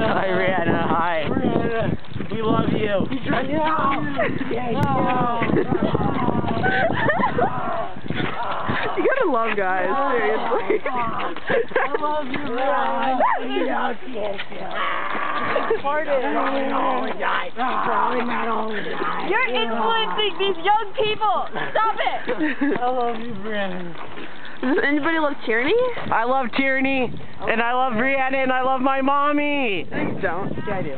Hi, Rihanna. Hi. Rihanna, We love you. you tried to You gotta love guys, seriously. I love you, Rihanna. You don't get You're influencing these young people. Stop it. I love you, Rihanna. Does anybody love Tierney? I love Tierney, and I love Rihanna, and I love my mommy. I don't. Yeah, I do.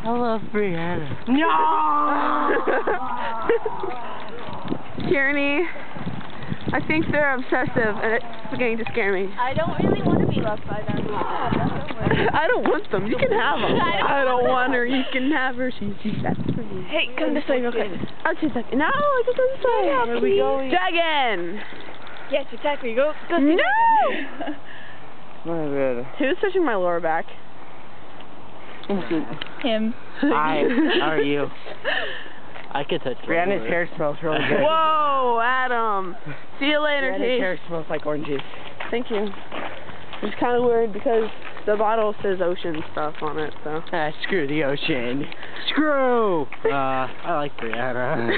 I love Rihanna. No! Tierney, I think they're obsessive, and it's beginning to scare me. I don't really want to be loved by them. I don't want them. You can have them. I don't want her. You can have her. She's that's for me. Hey, come this way real quick. Oh, she's like, no, I just want to say. Where are we going? Dragon! Yes, exactly. Go see No! Dragon. My Rihanna. Who's touching my lower back? Him. Hi, how are you? I could touch Rihanna's hair smells really good. Whoa, Adam. See you later, Rihanna's T. hair smells like orange juice. Thank you. It's kind of weird because the bottle says ocean stuff on it, so. Ah, screw the ocean. Screw! I like Brianna.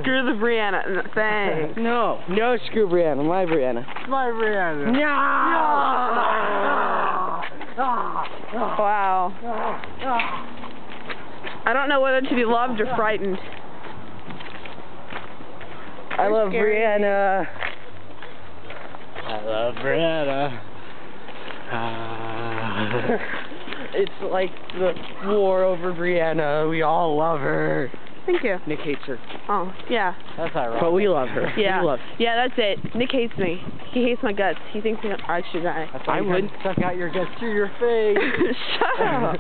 Screw the Brianna thing. No screw Brianna. My Brianna. My Brianna. Wow. I don't know whether to be loved or frightened. I love scary. Brianna. I love Brianna. It's like the war over Brianna. We all love her. Thank you. Nick hates her. Oh, yeah. That's ironic. But we love her. Yeah. We love Yeah, that's it. Nick hates me. He hates my guts. He thinks I should die. I wouldn't suck out your guts through your face. Shut up.